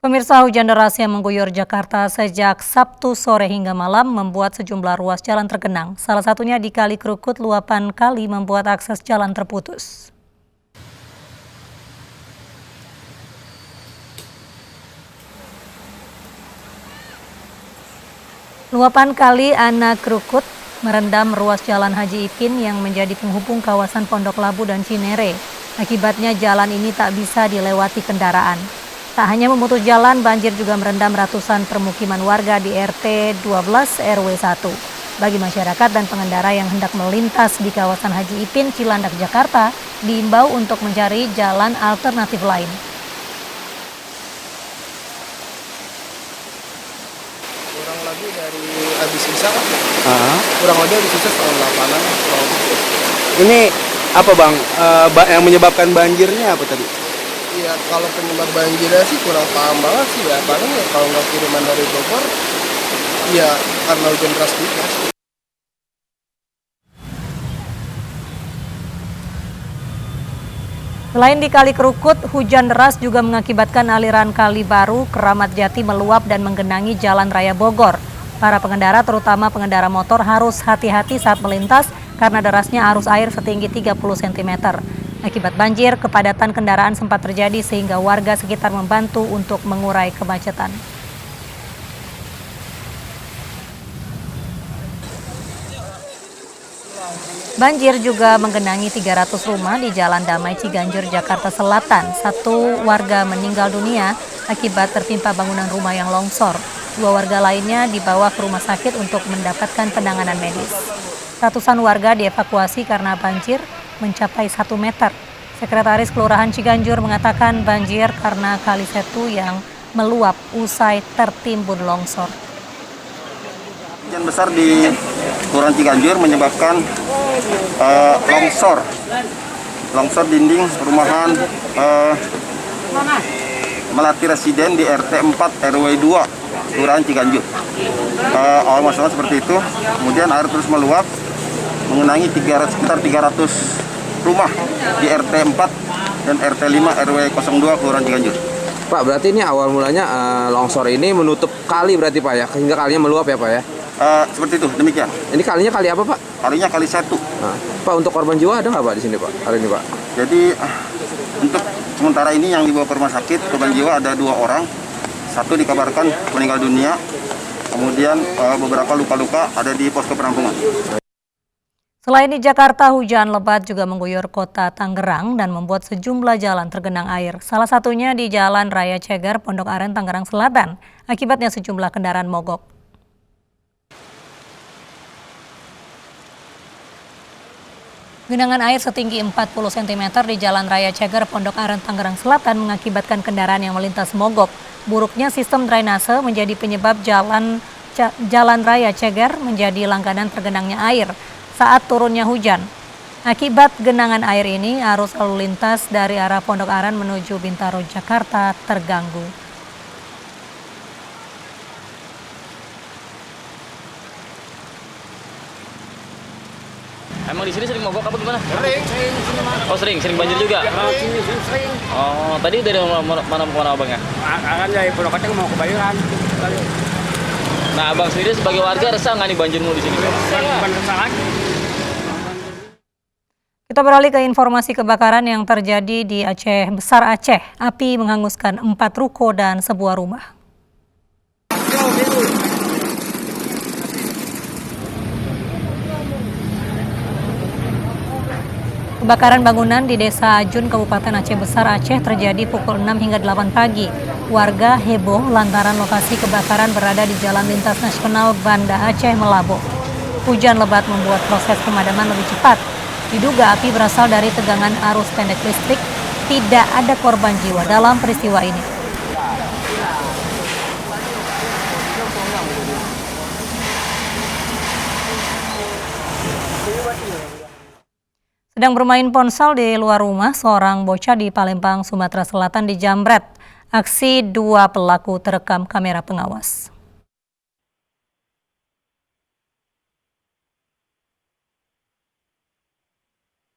Pemirsa, hujan deras yang mengguyur Jakarta sejak Sabtu sore hingga malam membuat sejumlah ruas jalan tergenang. Salah satunya di Kali Krukut, luapan kali membuat akses jalan terputus. Luapan kali Anak Krukut merendam ruas jalan Haji Ipin yang menjadi penghubung kawasan Pondok Labu dan Cinere. Akibatnya jalan ini tak bisa dilewati kendaraan. Tak hanya memutus jalan, banjir juga merendam ratusan permukiman warga di RT 12 RW 1. Bagi masyarakat dan pengendara yang hendak melintas di kawasan Haji Ipin, Cilandak, Jakarta, diimbau untuk mencari jalan alternatif lain. Kurang lebih dari habis sisa kan? Kurang lebih habis sisa setengah 8-an. Ini apa bang, yang menyebabkan banjirnya apa tadi? Iya, kalau penyebab banjirnya sih kurang paham banget sih ya. Paling ya kalau nggak kiriman dari Bogor, ya karena hujan deras juga. Selain di Kali Krukut, hujan deras juga mengakibatkan aliran Kali Baru, Keramat Jati meluap dan menggenangi Jalan Raya Bogor. Para pengendara, terutama pengendara motor, harus hati-hati saat melintas karena derasnya arus air setinggi 30 cm. Akibat banjir, kepadatan kendaraan sempat terjadi sehingga warga sekitar membantu untuk mengurai kemacetan. Banjir juga menggenangi 300 rumah di Jalan Damai Ciganjur, Jakarta Selatan. Satu warga meninggal dunia akibat tertimpa bangunan rumah yang longsor. Dua warga lainnya dibawa ke rumah sakit untuk mendapatkan penanganan medis. Ratusan warga dievakuasi karena banjir mencapai 1 meter. Sekretaris Kelurahan Ciganjur mengatakan banjir karena Kali Setu yang meluap usai tertimbun longsor. Hujan besar di Kelurahan Ciganjur menyebabkan longsor dinding perumahan Melati Residen di RT 4 RW 2 Kelurahan Ciganjur. Awal masalah seperti itu, kemudian air terus meluap mengenangi sekitar 300 rumah di RT 4 dan RT 5 RW 02 Kelurahan Ciganjur. Pak, berarti ini awal mulanya longsor ini menutup kali berarti Pak ya, sehingga kalinya meluap ya Pak ya? Seperti itu, demikian. Ini kalinya kali apa Pak? Kalinya Kali Setu. Nah, Pak, untuk korban jiwa ada nggak Pak di sini Pak? Hari ini Pak? Jadi untuk sementara ini yang dibawa ke rumah sakit korban jiwa ada 2 orang. Satu dikabarkan meninggal dunia, kemudian beberapa luka-luka ada di posko penampungan. Selain di Jakarta, hujan lebat juga mengguyur kota Tangerang dan membuat sejumlah jalan tergenang air. Salah satunya di Jalan Raya Ceger, Pondok Aren, Tangerang Selatan. Akibatnya sejumlah kendaraan mogok. Genangan air setinggi 40 cm di Jalan Raya Ceger, Pondok Aren, Tangerang Selatan mengakibatkan kendaraan yang melintas mogok. Buruknya sistem drainase menjadi penyebab Jalan Raya Ceger menjadi langganan tergenangnya air saat turunnya hujan. Akibat genangan air ini, arus lalu lintas dari arah Pondok Aren menuju Bintaro, Jakarta terganggu. Emang di sini sering mogok apa gimana? Sering. Oh sering banjir juga? Sering. Oh tadi dari mana abangnya? Akan dari Pondok Aren mau ke Bayoran. Nah abang sendiri sebagai warga resah nggak nih banjirmu di sini? Kita beralih ke informasi kebakaran yang terjadi di Aceh Besar, Aceh. Api menghanguskan 4 ruko dan sebuah rumah. Kebakaran bangunan di Desa Ajun, Kabupaten Aceh Besar, Aceh terjadi pukul 6 hingga 8 pagi. Warga heboh lantaran lokasi kebakaran berada di Jalan Lintas Nasional Banda Aceh Melavok. Hujan lebat membuat proses pemadaman lebih cepat. Diduga api berasal dari tegangan arus pendek listrik. Tidak ada korban jiwa dalam peristiwa ini. Sedang bermain ponsel di luar rumah, seorang bocah di Palembang, Sumatera Selatan dijamret. Aksi 2 pelaku terekam kamera pengawas.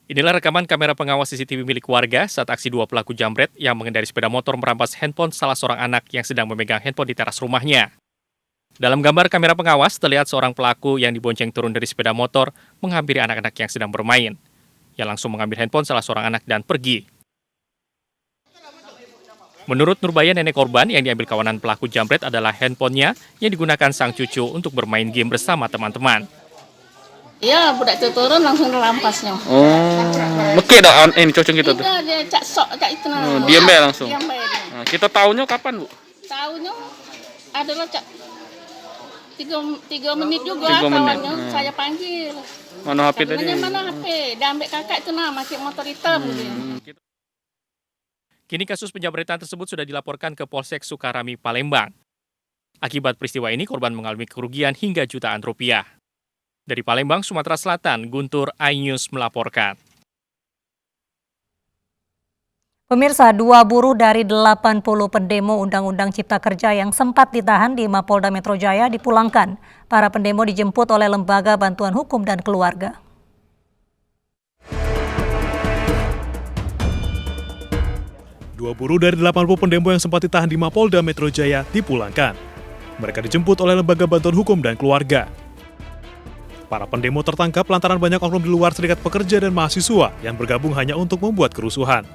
Inilah rekaman kamera pengawas CCTV milik warga saat aksi dua pelaku jambret yang mengendari sepeda motor merampas handphone salah seorang anak yang sedang memegang handphone di teras rumahnya. Dalam gambar kamera pengawas, terlihat seorang pelaku yang dibonceng turun dari sepeda motor menghampiri anak-anak yang sedang bermain. Ia langsung mengambil handphone salah seorang anak dan pergi. Menurut Nurbaya, nenek korban yang diambil kawanan pelaku jambret adalah handphonenya yang digunakan sang cucu untuk bermain game bersama teman-teman. Iya, budak itu turun langsung dirampasnya. Mekik dah ini cocok kita tuh. Iya, dia cak sok cak itu nah. Diam bae langsung. Diam bae dia. Nah, kita tahunya kapan, Bu? Tahunya adalah cak 3 menit juga 3 menit. kawannya saya panggil. Mana HP tadi? Mana HP? Dia ambil kakak itu nah, pakai motor hitam dia. Kini kasus penjambretan tersebut sudah dilaporkan ke Polsek Sukarami, Palembang. Akibat peristiwa ini, korban mengalami kerugian hingga jutaan rupiah. Dari Palembang, Sumatera Selatan, Guntur iNews melaporkan. Pemirsa, 2 buruh dari 80 pendemo Undang-Undang Cipta Kerja yang sempat ditahan di Mapolda Metro Jaya dipulangkan. Para pendemo dijemput oleh Lembaga Bantuan Hukum dan Keluarga. Dua buruh dari 80 pendemo yang sempat ditahan di Mapolda Metro Jaya dipulangkan. Mereka dijemput oleh Lembaga Bantuan Hukum dan Keluarga. Para pendemo tertangkap lantaran banyak oknum di luar Serikat Pekerja dan Mahasiswa yang bergabung hanya untuk membuat kerusuhan.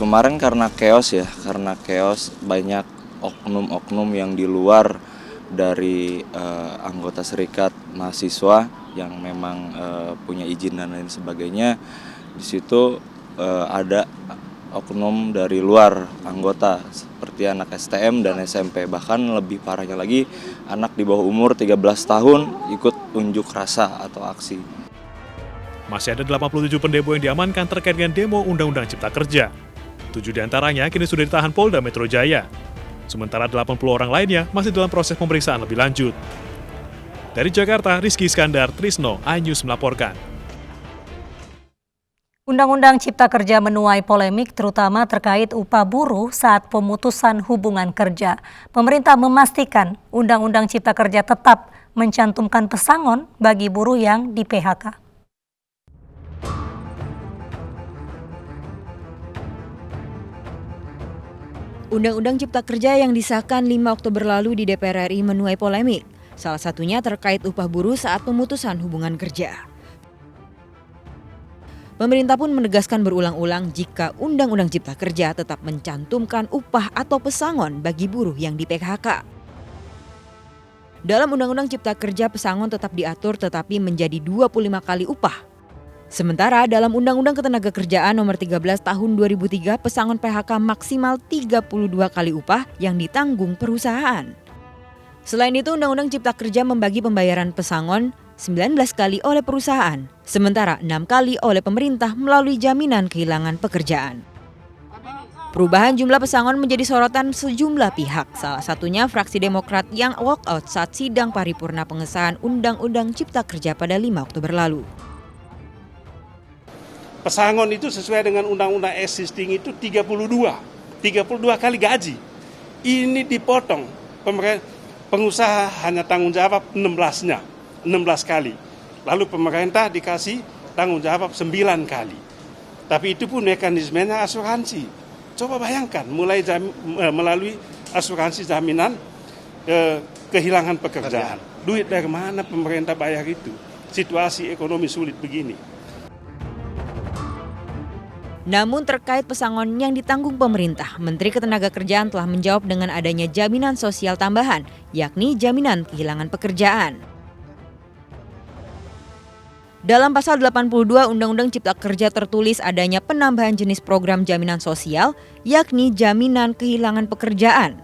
Kemarin karena chaos banyak oknum-oknum yang di luar dari anggota Serikat Mahasiswa yang memang punya izin dan lain sebagainya. Di situ ada oknum dari luar anggota seperti anak STM dan SMP, bahkan lebih parahnya lagi anak di bawah umur 13 tahun ikut unjuk rasa atau aksi. Masih ada 87 pendemo yang diamankan terkait dengan demo Undang-Undang Cipta Kerja. 7 diantaranya kini sudah ditahan Polda Metro Jaya. Sementara 80 orang lainnya masih dalam proses pemeriksaan lebih lanjut. Dari Jakarta, Rizky Iskandar, Trisno, iNews melaporkan. Undang-Undang Cipta Kerja menuai polemik terutama terkait upah buruh saat pemutusan hubungan kerja. Pemerintah memastikan Undang-Undang Cipta Kerja tetap mencantumkan pesangon bagi buruh yang di PHK. Undang-Undang Cipta Kerja yang disahkan 5 Oktober lalu di DPR RI menuai polemik. Salah satunya terkait upah buruh saat pemutusan hubungan kerja. Pemerintah pun menegaskan berulang-ulang jika Undang-Undang Cipta Kerja tetap mencantumkan upah atau pesangon bagi buruh yang di PHK. Dalam Undang-Undang Cipta Kerja, pesangon tetap diatur tetapi menjadi 25 kali upah. Sementara dalam Undang-Undang Ketenagakerjaan Nomor 13 Tahun 2003, pesangon PHK maksimal 32 kali upah yang ditanggung perusahaan. Selain itu, Undang-Undang Cipta Kerja membagi pembayaran pesangon 19 kali oleh perusahaan, sementara 6 kali oleh pemerintah melalui jaminan kehilangan pekerjaan. Perubahan jumlah pesangon menjadi sorotan sejumlah pihak, salah satunya fraksi Demokrat yang walkout saat sidang paripurna pengesahan Undang-Undang Cipta Kerja pada 5 Oktober lalu. Pesangon itu sesuai dengan Undang-Undang existing itu 32 kali gaji. Ini dipotong, pengusaha hanya tanggung jawab 16 kali. Lalu pemerintah dikasih tanggung jawab 9 kali. Tapi itu pun mekanismenya asuransi. Coba bayangkan, melalui asuransi jaminan kehilangan pekerjaan. Duit dari mana pemerintah bayar itu? Situasi ekonomi sulit begini. Namun terkait pesangon yang ditanggung pemerintah, Menteri Ketenagakerjaan telah menjawab dengan adanya jaminan sosial tambahan, yakni jaminan kehilangan pekerjaan. Dalam pasal 82 Undang-Undang Cipta Kerja tertulis adanya penambahan jenis program jaminan sosial, yakni jaminan kehilangan pekerjaan.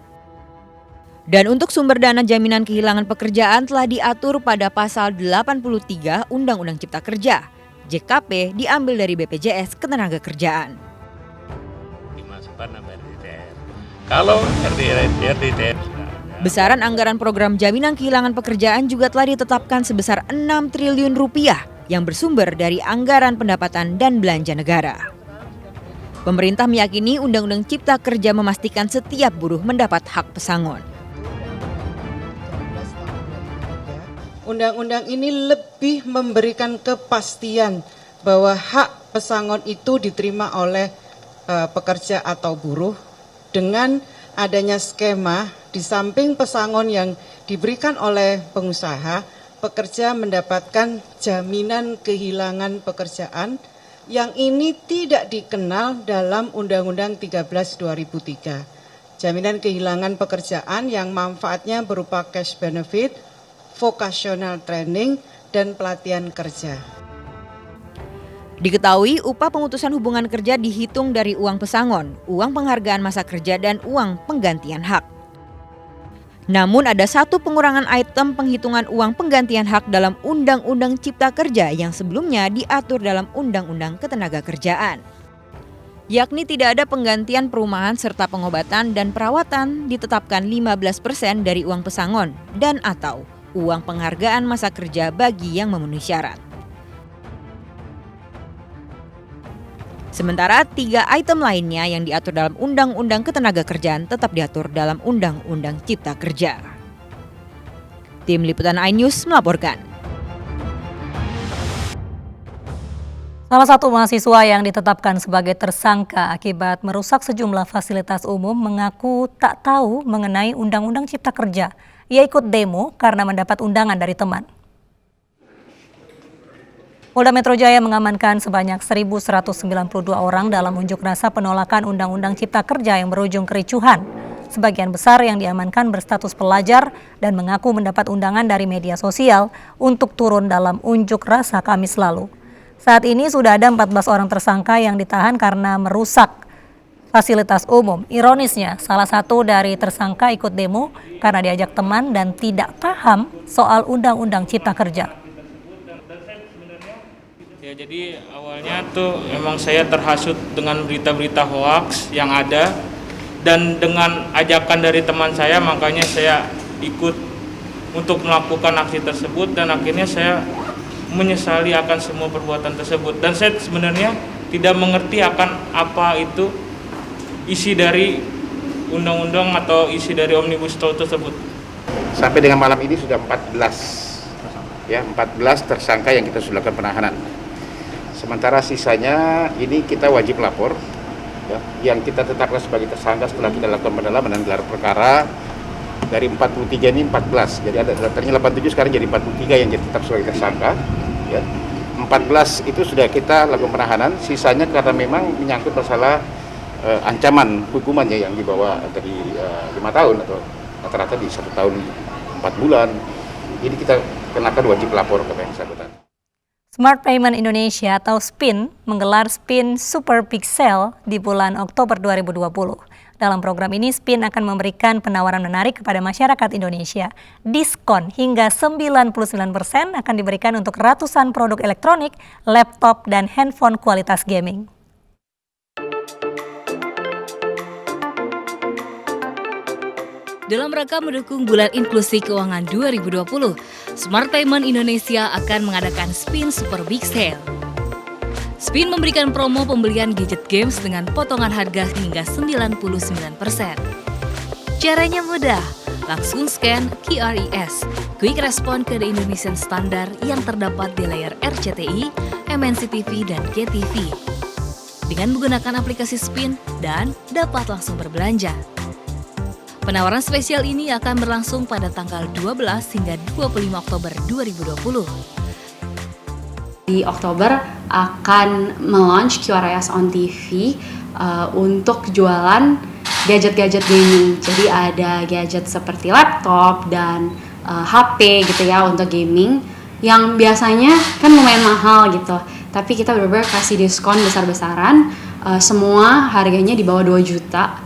Dan untuk sumber dana jaminan kehilangan pekerjaan telah diatur pada pasal 83 Undang-Undang Cipta Kerja. JKP diambil dari BPJS Ketenagakerjaan. Kalau RDTR besaran anggaran program jaminan kehilangan pekerjaan juga telah ditetapkan sebesar 6 triliun rupiah yang bersumber dari anggaran pendapatan dan belanja negara. Pemerintah meyakini Undang-Undang Cipta Kerja memastikan setiap buruh mendapat hak pesangon. Undang-undang ini lebih memberikan kepastian bahwa hak pesangon itu diterima oleh pekerja atau buruh dengan adanya skema di samping pesangon yang diberikan oleh pengusaha, pekerja mendapatkan jaminan kehilangan pekerjaan yang ini tidak dikenal dalam Undang-Undang 13 2003. Jaminan kehilangan pekerjaan yang manfaatnya berupa cash benefit, vocational training, dan pelatihan kerja. Diketahui upah pemutusan hubungan kerja dihitung dari uang pesangon, uang penghargaan masa kerja, dan uang penggantian hak. Namun ada satu pengurangan item penghitungan uang penggantian hak dalam Undang-Undang Cipta Kerja yang sebelumnya diatur dalam Undang-Undang Ketenagakerjaan. Yakni tidak ada penggantian perumahan serta pengobatan dan perawatan ditetapkan 15% dari uang pesangon dan atau uang penghargaan masa kerja bagi yang memenuhi syarat. Sementara 3 item lainnya yang diatur dalam Undang-Undang Ketenagakerjaan tetap diatur dalam Undang-Undang Cipta Kerja. Tim Liputan iNews melaporkan. Salah satu mahasiswa yang ditetapkan sebagai tersangka akibat merusak sejumlah fasilitas umum mengaku tak tahu mengenai Undang-Undang Cipta Kerja. Ia ikut demo karena mendapat undangan dari teman. Polda Metro Jaya mengamankan sebanyak 1.192 orang dalam unjuk rasa penolakan Undang-Undang Cipta Kerja yang berujung kericuhan. Sebagian besar yang diamankan berstatus pelajar dan mengaku mendapat undangan dari media sosial untuk turun dalam unjuk rasa Kamis lalu. Saat ini sudah ada 14 orang tersangka yang ditahan karena merusak fasilitas umum. Ironisnya, salah satu dari tersangka ikut demo karena diajak teman dan tidak paham soal Undang-Undang Cipta Kerja. Ya, jadi awalnya tuh emang saya terhasut dengan berita-berita hoaks yang ada, dan dengan ajakan dari teman saya makanya saya ikut untuk melakukan aksi tersebut, dan akhirnya saya menyesali akan semua perbuatan tersebut, dan saya sebenarnya tidak mengerti akan apa itu isi dari undang-undang atau isi dari Omnibus Law tersebut. Sampai dengan malam ini sudah 14 tersangka yang kita sudah lakukan penahanan. Sementara sisanya ini kita wajib lapor, ya, yang kita tetapkan sebagai tersangka setelah kita lakukan pendalaman dan gelar perkara. Dari 43 ini 14, jadi ada daftarnya 87, sekarang jadi 43 yang tetap sebagai tersangka. Ya. 14 itu sudah kita lakukan penahanan, sisanya karena memang menyangkut masalah ancaman hukumannya yang di bawah dari 5 tahun atau rata-rata di 1 tahun 4 bulan. Ini kita kenakan wajib lapor ke yang bersangkutan. Smart Payment Indonesia atau SPIN menggelar SPIN Super Big Sale di bulan Oktober 2020. Dalam program ini, SPIN akan memberikan penawaran menarik kepada masyarakat Indonesia. Diskon hingga 99% akan diberikan untuk ratusan produk elektronik, laptop, dan handphone kualitas gaming. Dalam rangka mendukung Bulan Inklusi Keuangan 2020, Smart Payment Indonesia akan mengadakan SPIN Super Big Sale. SPIN memberikan promo pembelian gadget games dengan potongan harga hingga 99%. Caranya mudah, langsung scan QRIS, Quick Response Kode Indonesian Standard yang terdapat di layar RCTI, MNC TV, dan GTV. Dengan menggunakan aplikasi SPIN dan dapat langsung berbelanja. Penawaran spesial ini akan berlangsung pada tanggal 12 hingga 25 Oktober 2020. Di Oktober akan melaunch QRIS on TV untuk jualan gadget-gadget gaming. Jadi ada gadget seperti laptop dan HP gitu ya untuk gaming yang biasanya kan lumayan mahal gitu. Tapi kita benar-benar kasih diskon besar-besaran, semua harganya di bawah 2 juta.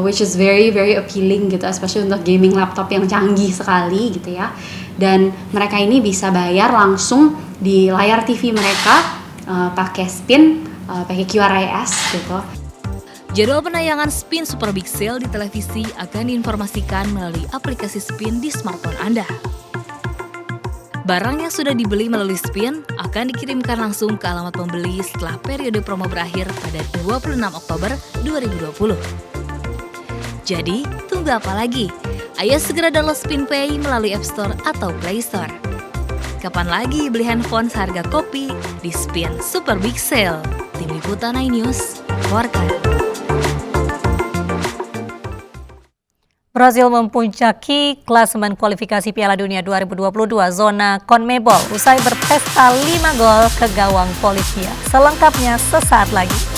Which is very appealing gitu, especially untuk gaming laptop yang canggih sekali gitu ya. Dan mereka ini bisa bayar langsung di layar TV mereka pakai SPIN, pakai QRIS gitu. Jadwal penayangan SPIN Super Big Sale di televisi akan diinformasikan melalui aplikasi SPIN di smartphone Anda. Barang yang sudah dibeli melalui SPIN akan dikirimkan langsung ke alamat pembeli setelah periode promo berakhir pada 26 Oktober 2020. Jadi, tunggu apa lagi? Ayo segera download SPIN Pay melalui App Store atau Play Store. kapan lagi beli handphone seharga kopi di Spin Super Big Sale? Tim Liputan iNews, melaporkan. Brazil mempuncaki klasemen kualifikasi Piala Dunia 2022 zona CONMEBOL usai berpesta 5 gol ke gawang Polisia. Selengkapnya sesaat lagi.